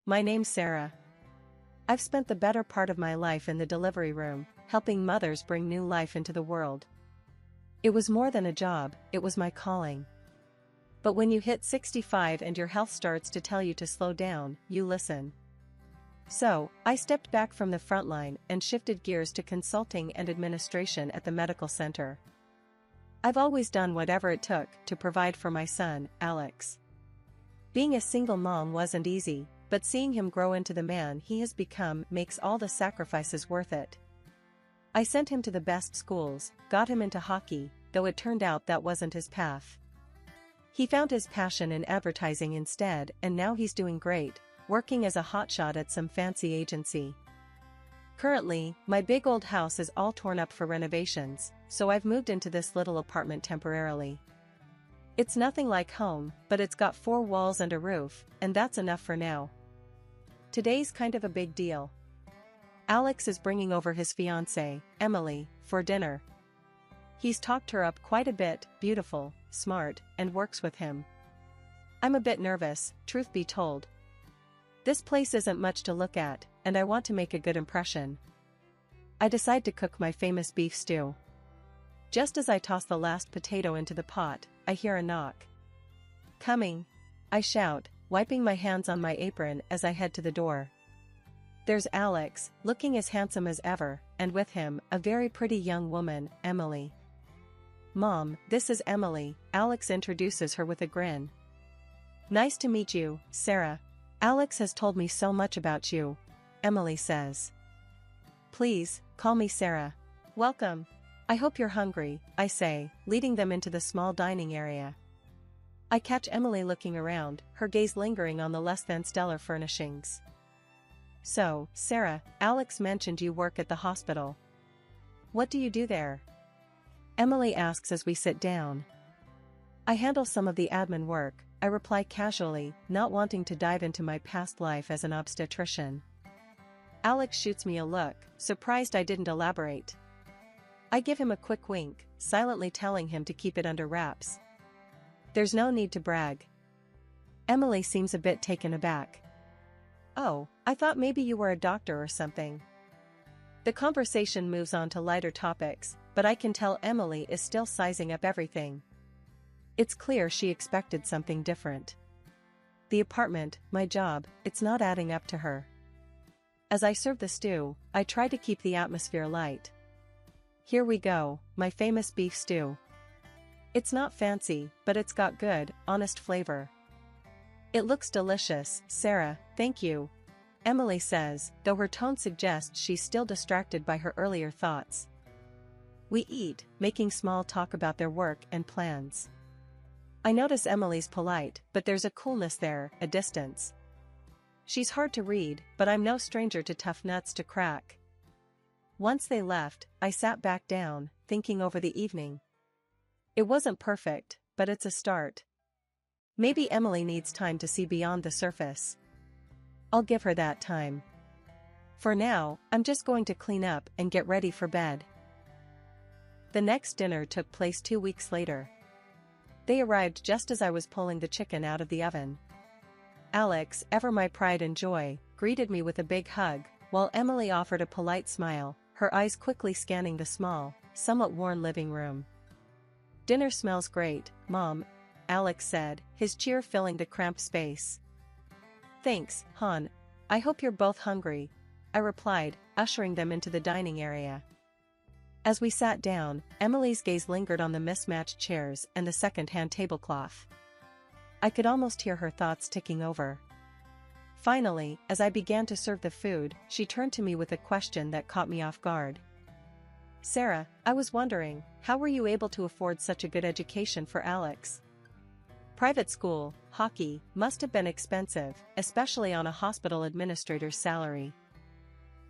My name's Sarah. I've spent the better part of my life in the delivery room, helping mothers bring new life into the world. It was more than a job, it was my calling. But when you hit 65 and your health starts to tell you to slow down, you listen. So, I stepped back from the front line and shifted gears to consulting and administration at the medical center. I've always done whatever it took to provide for my son, Alex. Being a single mom wasn't easy, but seeing him grow into the man he has become makes all the sacrifices worth it. I sent him to the best schools, got him into hockey, though it turned out that wasn't his path. He found his passion in advertising instead, and now he's doing great, working as a hotshot at some fancy agency. Currently, my big old house is all torn up for renovations, so I've moved into this little apartment temporarily. It's nothing like home, but it's got 4 walls and a roof, and that's enough for now. Today's kind of a big deal. Alex is bringing over his fiancée, Emily, for dinner. He's talked her up quite a bit, beautiful, smart, and works with him. I'm a bit nervous, truth be told. This place isn't much to look at, and I want to make a good impression. I decide to cook my famous beef stew. Just as I toss the last potato into the pot, I hear a knock. "Coming!" I shout, wiping my hands on my apron as I head to the door. There's Alex, looking as handsome as ever, and with him, a very pretty young woman, Emily. "Mom, this is Emily," Alex introduces her with a grin. "Nice to meet you, Sarah. Alex has told me so much about you," Emily says. "Please, call me Sarah. Welcome. I hope you're hungry," I say, leading them into the small dining area. I catch Emily looking around, her gaze lingering on the less than stellar furnishings. "So, Sarah, Alex mentioned you work at the hospital. What do you do there?" Emily asks as we sit down. "I handle some of the admin work," I reply casually, not wanting to dive into my past life as an obstetrician. Alex shoots me a look, surprised I didn't elaborate. I give him a quick wink, silently telling him to keep it under wraps. There's no need to brag. Emily seems a bit taken aback. "Oh, I thought maybe you were a doctor or something." The conversation moves on to lighter topics, but I can tell Emily is still sizing up everything. It's clear she expected something different. The apartment, my job, it's not adding up to her. As I serve the stew, I try to keep the atmosphere light. Here we go, my famous beef stew. It's not fancy, but it's got good, honest flavor. "It looks delicious, Sarah, thank you," Emily says, though her tone suggests she's still distracted by her earlier thoughts. We eat, making small talk about their work and plans. I notice Emily's polite, but there's a coolness there, a distance. She's hard to read, but I'm no stranger to tough nuts to crack. Once they left, I sat back down, thinking over the evening. It wasn't perfect, but it's a start. Maybe Emily needs time to see beyond the surface. I'll give her that time. For now, I'm just going to clean up and get ready for bed. The next dinner took place 2 weeks later. They arrived just as I was pulling the chicken out of the oven. Alex, ever my pride and joy, greeted me with a big hug, while Emily offered a polite smile, her eyes quickly scanning the small, somewhat worn living room. "Dinner smells great, Mom," Alex said, his cheer filling the cramped space. "Thanks, hon. I hope you're both hungry," I replied, ushering them into the dining area. As we sat down, Emily's gaze lingered on the mismatched chairs and the second-hand tablecloth. I could almost hear her thoughts ticking over. Finally, as I began to serve the food, she turned to me with a question that caught me off guard. "Sarah, I was wondering, how were you able to afford such a good education for Alex? Private school, hockey, must have been expensive, especially on a hospital administrator's salary."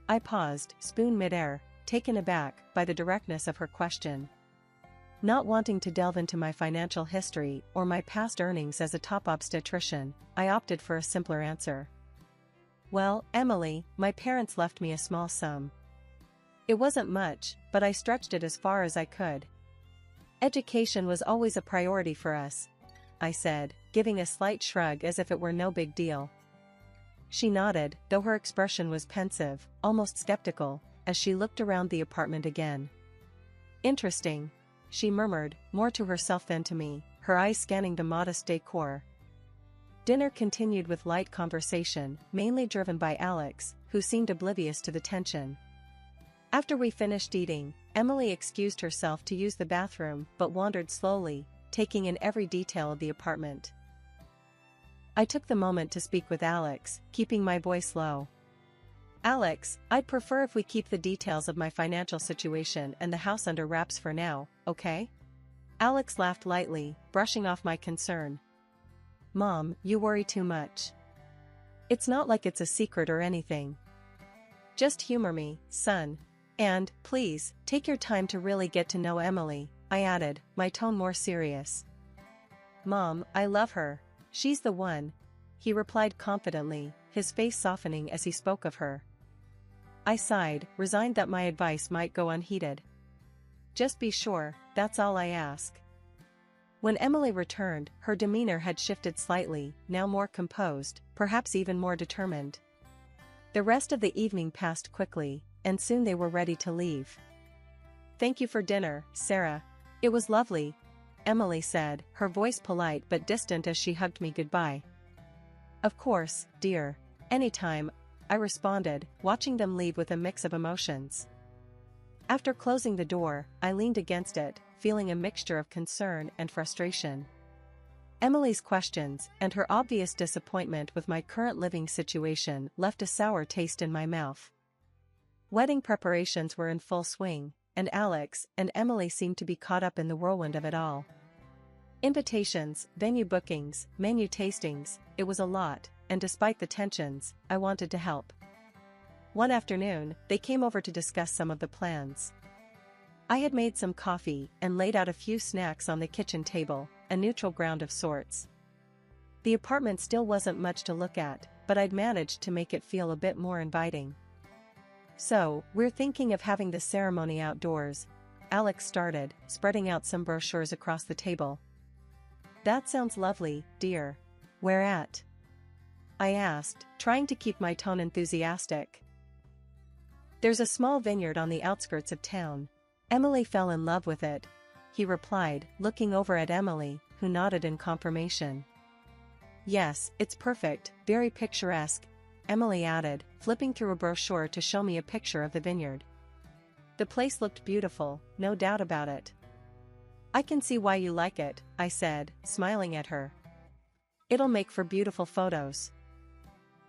I paused, spoon midair, taken aback by the directness of her question. Not wanting to delve into my financial history or my past earnings as a top obstetrician, I opted for a simpler answer. "Well, Emily, my parents left me a small sum. It wasn't much, but I stretched it as far as I could. Education was always a priority for us," I said, giving a slight shrug as if it were no big deal. She nodded, though her expression was pensive, almost skeptical, as she looked around the apartment again. Interesting, she murmured, more to herself than to me, her eyes scanning the modest decor. Dinner continued with light conversation, mainly driven by Alex, who seemed oblivious to the tension. After we finished eating, Emily excused herself to use the bathroom but wandered slowly, taking in every detail of the apartment. I took the moment to speak with Alex, keeping my voice low. Alex, I'd prefer if we keep the details of my financial situation and the house under wraps for now, okay? Alex laughed lightly, brushing off my concern. Mom, you worry too much. It's not like it's a secret or anything. Just humor me, son. And, please, take your time to really get to know Emily, I added, my tone more serious. Mom, I love her. She's the one, he replied confidently, his face softening as he spoke of her. I sighed, resigned that my advice might go unheeded. Just be sure, that's all I ask. When Emily returned, her demeanor had shifted slightly, now more composed, perhaps even more determined. The rest of the evening passed quickly, and soon they were ready to leave. Thank you for dinner, Sarah. It was lovely, Emily said, her voice polite but distant as she hugged me goodbye. Of course, dear. Anytime, I responded, watching them leave with a mix of emotions. After closing the door, I leaned against it, feeling a mixture of concern and frustration. Emily's questions and her obvious disappointment with my current living situation left a sour taste in my mouth. Wedding preparations were in full swing, and Alex and Emily seemed to be caught up in the whirlwind of it all. Invitations, venue bookings, menu tastings, it was a lot, and despite the tensions, I wanted to help. One afternoon, they came over to discuss some of the plans. I had made some coffee and laid out a few snacks on the kitchen table, a neutral ground of sorts. The apartment still wasn't much to look at, but I'd managed to make it feel a bit more inviting. So, we're thinking of having the ceremony outdoors, Alex started, spreading out some brochures across the table. That sounds lovely, dear. Where at? I asked, trying to keep my tone enthusiastic. There's a small vineyard on the outskirts of town. Emily fell in love with it, he replied, looking over at Emily, who nodded in confirmation. Yes, it's perfect, very picturesque, Emily added, flipping through a brochure to show me a picture of the vineyard. The place looked beautiful, no doubt about it. I can see why you like it, I said, smiling at her. It'll make for beautiful photos.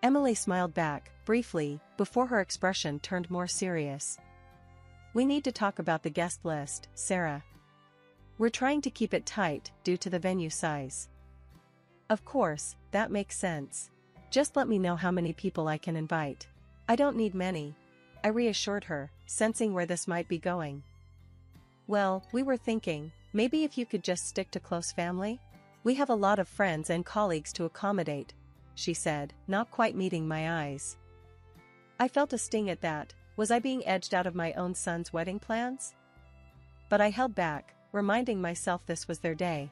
Emily smiled back, briefly, before her expression turned more serious. We need to talk about the guest list, Sarah. We're trying to keep it tight, due to the venue size. Of course, that makes sense. Just let me know how many people I can invite. I don't need many, I reassured her, sensing where this might be going. Well, we were thinking, maybe if you could just stick to close family? We have a lot of friends and colleagues to accommodate, she said, not quite meeting my eyes. I felt a sting at that. Was I being edged out of my own son's wedding plans? But I held back, reminding myself this was their day.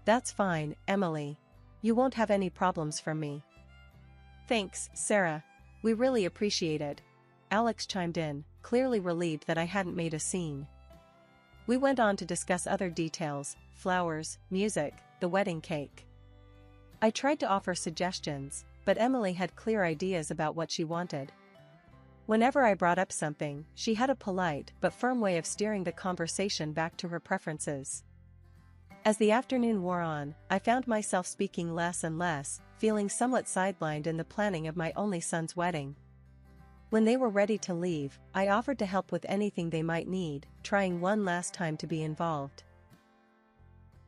That's fine, Emily. You won't have any problems from me. Thanks, Sarah. We really appreciate it. Alex chimed in, clearly relieved that I hadn't made a scene. We went on to discuss other details, flowers, music, the wedding cake. I tried to offer suggestions, but Emily had clear ideas about what she wanted. Whenever I brought up something, she had a polite but firm way of steering the conversation back to her preferences. As the afternoon wore on, I found myself speaking less and less, feeling somewhat sidelined in the planning of my only son's wedding. When they were ready to leave, I offered to help with anything they might need, trying one last time to be involved.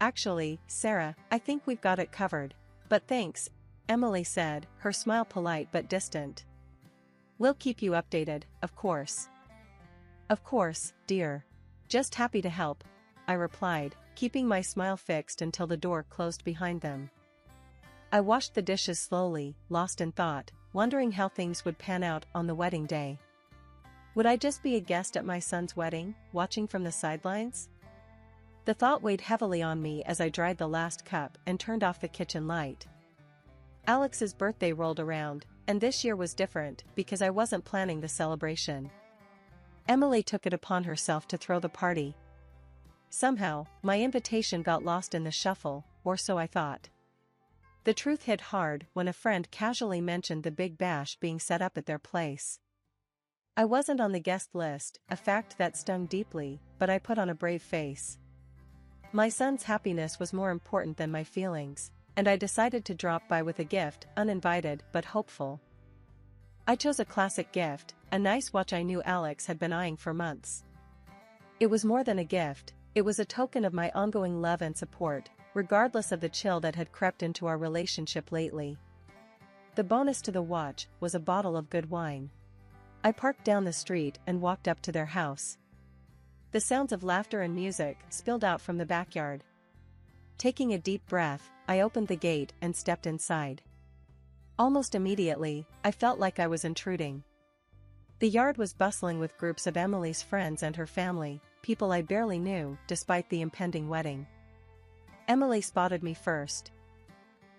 Actually, Sarah, I think we've got it covered. But thanks, Emily said, her smile polite but distant. We'll keep you updated, of course. Of course, dear. Just happy to help, I replied, keeping my smile fixed until the door closed behind them. I washed the dishes slowly, lost in thought, wondering how things would pan out on the wedding day. Would I just be a guest at my son's wedding, watching from the sidelines? The thought weighed heavily on me as I dried the last cup and turned off the kitchen light. Alex's birthday rolled around, And this year was different, because I wasn't planning the celebration. Emily took it upon herself to throw the party. Somehow, my invitation got lost in the shuffle, or so I thought. The truth hit hard when a friend casually mentioned the big bash being set up at their place. I wasn't on the guest list, a fact that stung deeply, but I put on a brave face. My son's happiness was more important than my feelings, and I decided to drop by with a gift, uninvited but hopeful. I chose a classic gift, a nice watch I knew Alex had been eyeing for months. It was more than a gift, it was a token of my ongoing love and support, regardless of the chill that had crept into our relationship lately. The bonus to the watch was a bottle of good wine. I parked down the street and walked up to their house. The sounds of laughter and music spilled out from the backyard. Taking a deep breath, I opened the gate and stepped inside. Almost immediately, I felt like I was intruding. The yard was bustling with groups of Emily's friends and her family, people I barely knew, despite the impending wedding. Emily spotted me first.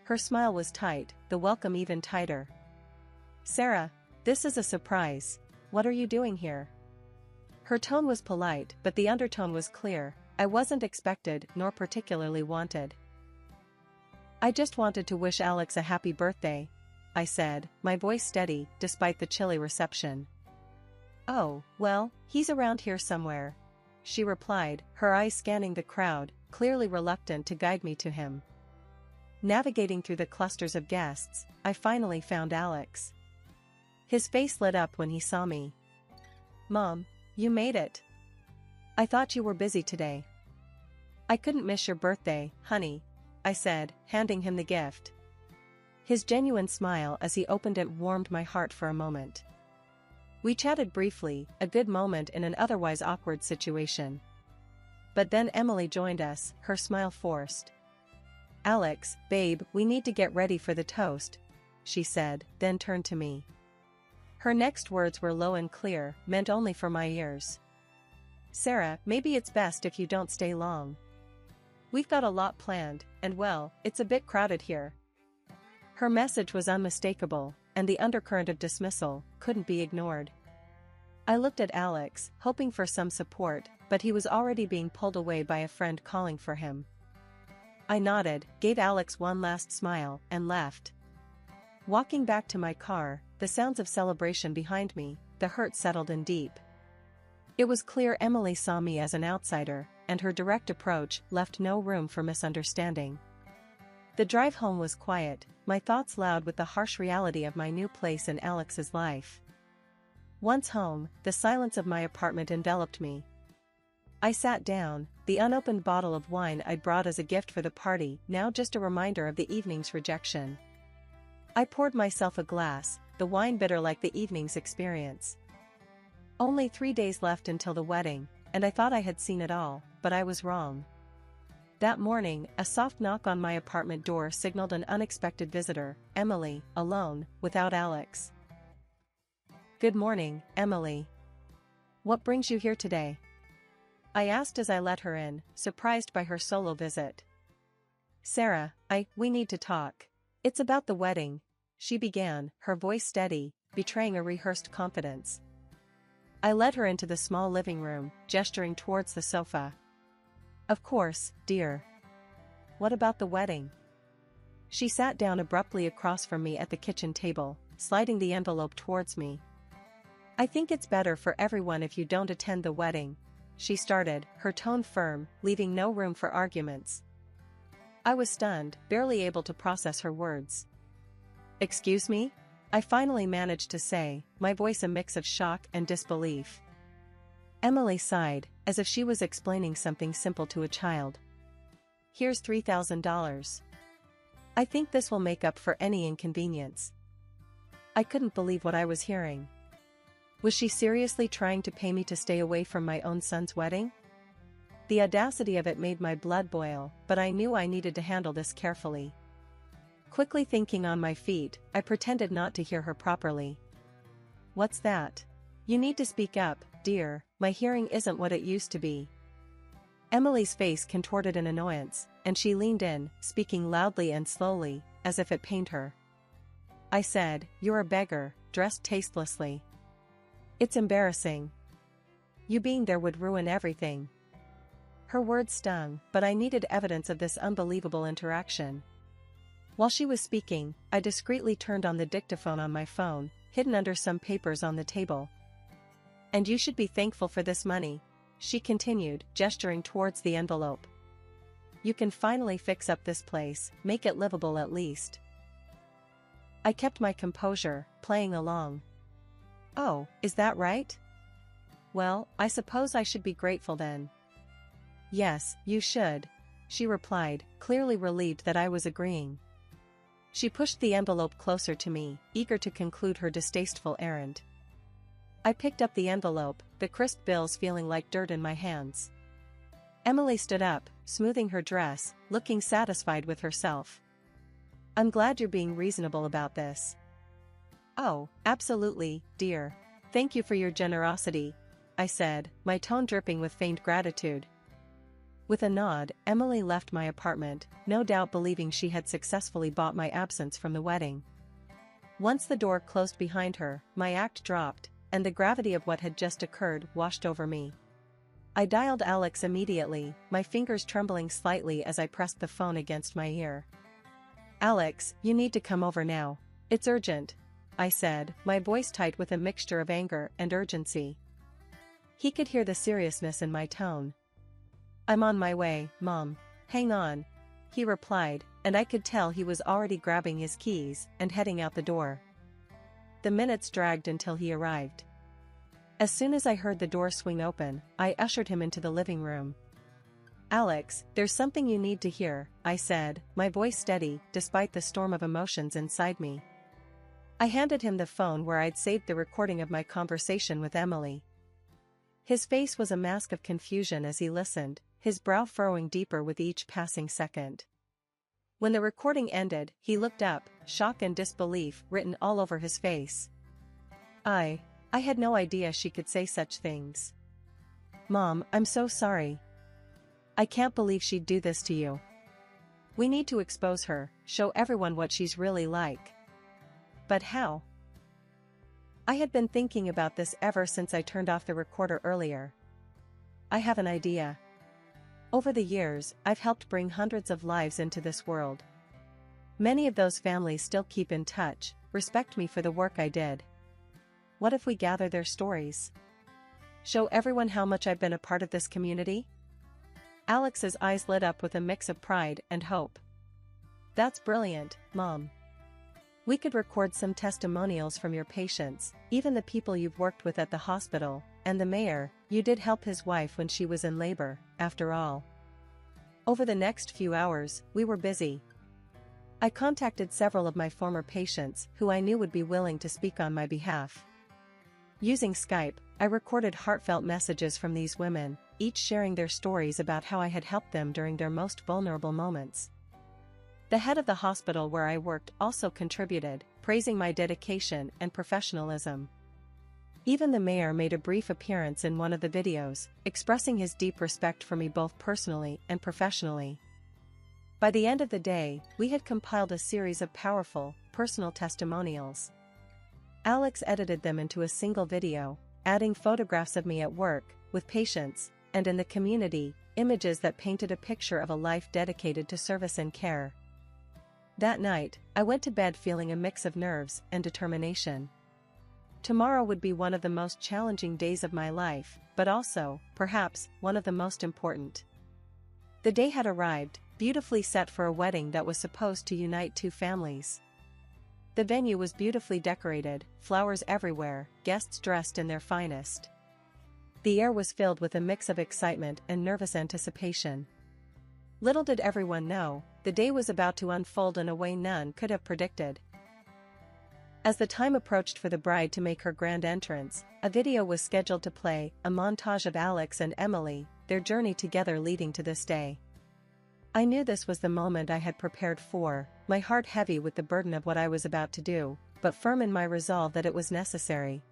Her smile was tight, the welcome even tighter. "Sarah, this is a surprise. What are you doing here?" Her tone was polite, but the undertone was clear. I wasn't expected nor particularly wanted. "I just wanted to wish Alex a happy birthday," I said, my voice steady despite the chilly reception. "Oh, well, he's around here somewhere," she replied, her eyes scanning the crowd, clearly reluctant to guide me to him. Navigating through the clusters of guests, I finally found Alex. His face lit up when he saw me. "Mom, you made it. I thought you were busy today." "I couldn't miss your birthday, honey," I said, handing him the gift. His genuine smile as he opened it warmed my heart for a moment. We chatted briefly, a good moment in an otherwise awkward situation. But then Emily joined us, her smile forced. "Alex, babe, we need to get ready for the toast," she said, then turned to me. Her next words were low and clear, meant only for my ears. "Sarah, maybe it's best if you don't stay long. We've got a lot planned, and well, it's a bit crowded here." Her message was unmistakable, and the undercurrent of dismissal couldn't be ignored. I looked at Alex, hoping for some support, but he was already being pulled away by a friend calling for him. I nodded, gave Alex one last smile, and left. Walking back to my car, the sounds of celebration behind me, the hurt settled in deep. It was clear Emily saw me as an outsider, and her direct approach left no room for misunderstanding. The drive home was quiet, my thoughts loud with the harsh reality of my new place in Alex's life. Once home, the silence of my apartment enveloped me. I sat down, the unopened bottle of wine I'd brought as a gift for the party now just a reminder of the evening's rejection. I poured myself a glass, the wine bitter like the evening's experience. Only 3 days left until the wedding, and I thought I had seen it all, but I was wrong. That morning, a soft knock on my apartment door signaled an unexpected visitor, Emily, alone, without Alex. "Good morning, Emily. What brings you here today?" I asked as I let her in, surprised by her solo visit. "Sarah, we need to talk. It's about the wedding," she began, her voice steady, betraying a rehearsed confidence. I led her into the small living room, gesturing towards the sofa. "Of course, dear. What about the wedding?" She sat down abruptly across from me at the kitchen table, sliding the envelope towards me. "I think it's better for everyone if you don't attend the wedding," she started, her tone firm, leaving no room for arguments. I was stunned, barely able to process her words. "Excuse me?" I finally managed to say, my voice a mix of shock and disbelief. Emily sighed, as if she was explaining something simple to a child. "Here's $3,000. I think this will make up for any inconvenience." I couldn't believe what I was hearing. Was she seriously trying to pay me to stay away from my own son's wedding? The audacity of it made my blood boil, but I knew I needed to handle this carefully. Quickly thinking on my feet, I pretended not to hear her properly. "What's that? You need to speak up, dear, my hearing isn't what it used to be." Emily's face contorted in annoyance, and she leaned in, speaking loudly and slowly, as if it pained her. I said, "You're a beggar, dressed tastelessly. It's embarrassing. You being there would ruin everything." Her words stung, but I needed evidence of this unbelievable interaction. While she was speaking, I discreetly turned on the dictaphone on my phone, hidden under some papers on the table. "And you should be thankful for this money," she continued, gesturing towards the envelope. "You can finally fix up this place, make it livable at least." I kept my composure, playing along. "Oh, is that right? Well, I suppose I should be grateful then." "Yes, you should," she replied, clearly relieved that I was agreeing. She pushed the envelope closer to me, eager to conclude her distasteful errand. I picked up the envelope, the crisp bills feeling like dirt in my hands. Emily stood up, smoothing her dress, looking satisfied with herself. "I'm glad you're being reasonable about this." "Oh, absolutely, dear. Thank you for your generosity," I said, my tone dripping with faint gratitude. With a nod, Emily left my apartment, no doubt believing she had successfully bought my absence from the wedding. Once the door closed behind her, my act dropped, and the gravity of what had just occurred washed over me. I dialed Alex immediately, my fingers trembling slightly as I pressed the phone against my ear. "Alex, you need to come over now. It's urgent," I said, my voice tight with a mixture of anger and urgency. He could hear the seriousness in my tone. "I'm on my way, Mom. Hang on," he replied, and I could tell he was already grabbing his keys and heading out the door. The minutes dragged until he arrived. As soon as I heard the door swing open, I ushered him into the living room. "Alex, there's something you need to hear," I said, my voice steady, despite the storm of emotions inside me. I handed him the phone where I'd saved the recording of my conversation with Emily. His face was a mask of confusion as he listened, his brow furrowing deeper with each passing second. When the recording ended, he looked up, shock and disbelief written all over his face. I had no idea she could say such things. "Mom, I'm so sorry. I can't believe she'd do this to you. We need to expose her, show everyone what she's really like." "But how?" I had been thinking about this ever since I turned off the recorder earlier. "I have an idea. Over the years, I've helped bring hundreds of lives into this world. Many of those families still keep in touch, respect me for the work I did. What if we gather their stories? Show everyone how much I've been a part of this community?" Alex's eyes lit up with a mix of pride and hope. "That's brilliant, Mom. We could record some testimonials from your patients, even the people you've worked with at the hospital, and the mayor. You did help his wife when she was in labor, after all." Over the next few hours, we were busy. I contacted several of my former patients who I knew would be willing to speak on my behalf. Using Skype, I recorded heartfelt messages from these women, each sharing their stories about how I had helped them during their most vulnerable moments. The head of the hospital where I worked also contributed, praising my dedication and professionalism. Even the mayor made a brief appearance in one of the videos, expressing his deep respect for me both personally and professionally. By the end of the day, we had compiled a series of powerful, personal testimonials. Alex edited them into a single video, adding photographs of me at work, with patients, and in the community, images that painted a picture of a life dedicated to service and care. That night, I went to bed feeling a mix of nerves and determination. Tomorrow would be one of the most challenging days of my life, but also, perhaps, one of the most important. The day had arrived, beautifully set for a wedding that was supposed to unite two families. The venue was beautifully decorated, flowers everywhere, guests dressed in their finest. The air was filled with a mix of excitement and nervous anticipation. Little did everyone know, the day was about to unfold in a way none could have predicted. As the time approached for the bride to make her grand entrance, a video was scheduled to play, a montage of Alex and Emily, their journey together leading to this day. I knew this was the moment I had prepared for, my heart heavy with the burden of what I was about to do, but firm in my resolve that it was necessary.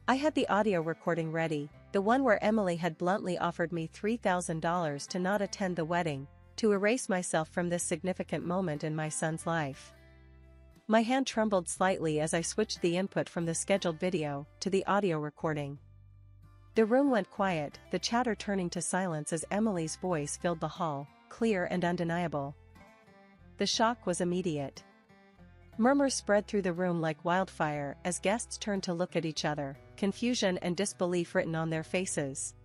I had the audio recording ready, the one where Emily had bluntly offered me $3,000 to not attend the wedding, to erase myself from this significant moment in my son's life. My hand trembled slightly as I switched the input from the scheduled video to the audio recording. The room went quiet, the chatter turning to silence as Emily's voice filled the hall, clear and undeniable. The shock was immediate. Murmurs spread through the room like wildfire as guests turned to look at each other, confusion and disbelief written on their faces.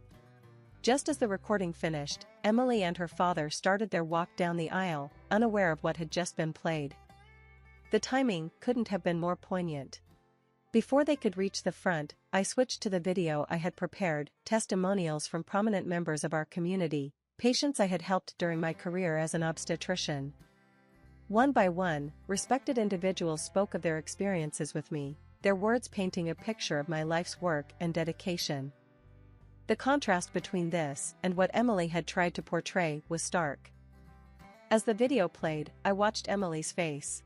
Just as the recording finished, Emily and her father started their walk down the aisle, unaware of what had just been played. The timing couldn't have been more poignant. Before they could reach the front, I switched to the video I had prepared, testimonials from prominent members of our community, patients I had helped during my career as an obstetrician. One by one, respected individuals spoke of their experiences with me, their words painting a picture of my life's work and dedication. The contrast between this and what Emily had tried to portray was stark. As the video played, I watched Emily's face.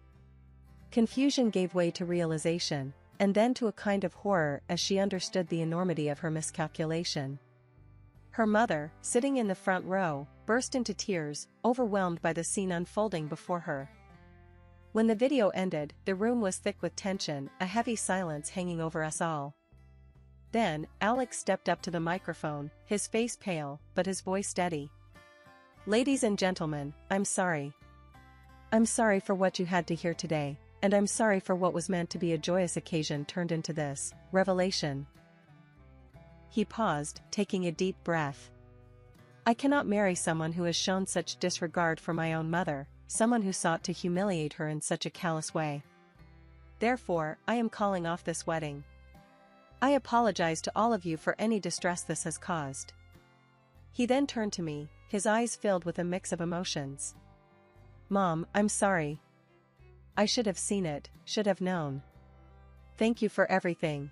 Confusion gave way to realization, and then to a kind of horror as she understood the enormity of her miscalculation. Her mother, sitting in the front row, burst into tears, overwhelmed by the scene unfolding before her. When the video ended, the room was thick with tension, a heavy silence hanging over us all. Then, Alex stepped up to the microphone, his face pale, but his voice steady. "Ladies and gentlemen, I'm sorry. I'm sorry for what you had to hear today, and I'm sorry for what was meant to be a joyous occasion turned into this revelation." He paused, taking a deep breath. "I cannot marry someone who has shown such disregard for my own mother, someone who sought to humiliate her in such a callous way. Therefore, I am calling off this wedding. I apologize to all of you for any distress this has caused." He then turned to me, his eyes filled with a mix of emotions. "Mom, I'm sorry. I should have seen it, should have known. Thank you for everything.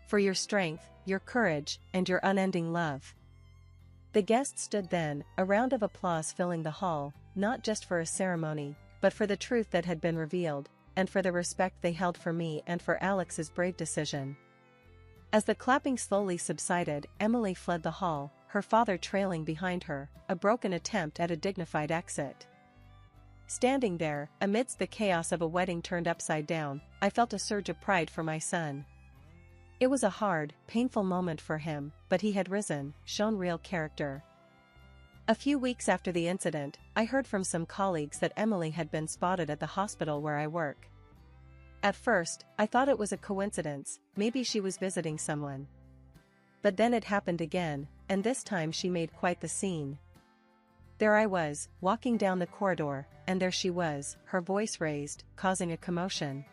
For your strength, your courage, and your unending love." The guests stood then, a round of applause filling the hall, not just for a ceremony, but for the truth that had been revealed, and for the respect they held for me and for Alex's brave decision. As the clapping slowly subsided, Emily fled the hall, her father trailing behind her, a broken attempt at a dignified exit. Standing there, amidst the chaos of a wedding turned upside down, I felt a surge of pride for my son. It was a hard, painful moment for him, but he had risen, shown real character. A few weeks after the incident, I heard from some colleagues that Emily had been spotted at the hospital where I work. At first, I thought it was a coincidence, maybe she was visiting someone. But then it happened again, and this time she made quite the scene. There I was, walking down the corridor, and there she was, her voice raised, causing a commotion.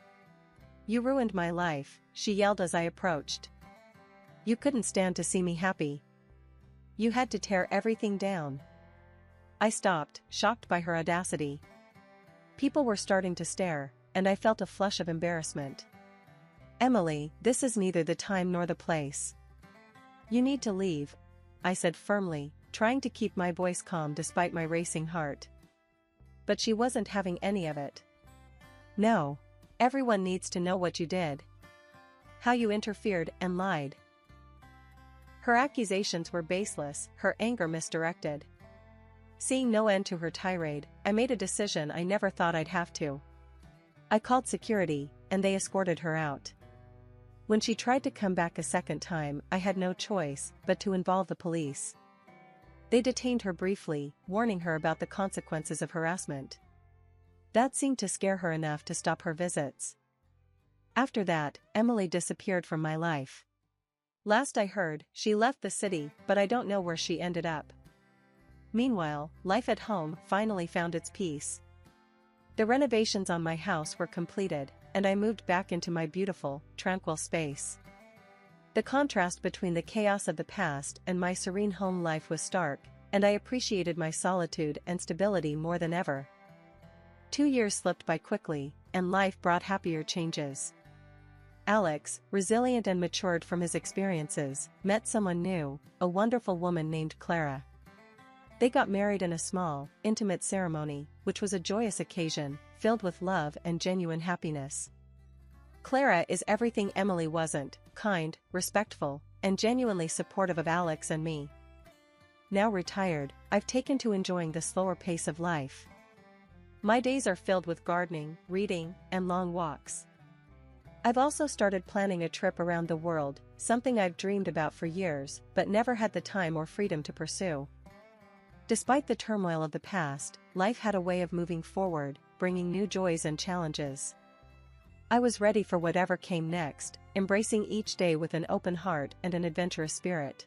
"You ruined my life," she yelled as I approached. "You couldn't stand to see me happy. You had to tear everything down." I stopped, shocked by her audacity. People were starting to stare, and I felt a flush of embarrassment. "Emily, this is neither the time nor the place. You need to leave," I said firmly, trying to keep my voice calm despite my racing heart. But she wasn't having any of it. "No. Everyone needs to know what you did. How you interfered and lied." Her accusations were baseless, her anger misdirected. Seeing no end to her tirade, I made a decision I never thought I'd have to. I called security, and they escorted her out. When she tried to come back a second time, I had no choice but to involve the police. They detained her briefly, warning her about the consequences of harassment. That seemed to scare her enough to stop her visits. After that, Emily disappeared from my life. Last I heard, she left the city, but I don't know where she ended up. Meanwhile, life at home finally found its peace. The renovations on my house were completed, and I moved back into my beautiful, tranquil space. The contrast between the chaos of the past and my serene home life was stark, and I appreciated my solitude and stability more than ever. 2 years slipped by quickly, and life brought happier changes. Alex, resilient and matured from his experiences, met someone new, a wonderful woman named Clara. They got married in a small, intimate ceremony, which was a joyous occasion, filled with love and genuine happiness. Clara is everything Emily wasn't: kind, respectful, and genuinely supportive of Alex and me. Now retired, I've taken to enjoying the slower pace of life. My days are filled with gardening, reading, and long walks. I've also started planning a trip around the world, something I've dreamed about for years but never had the time or freedom to pursue. Despite the turmoil of the past, life had a way of moving forward, bringing new joys and challenges. I was ready for whatever came next, embracing each day with an open heart and an adventurous spirit.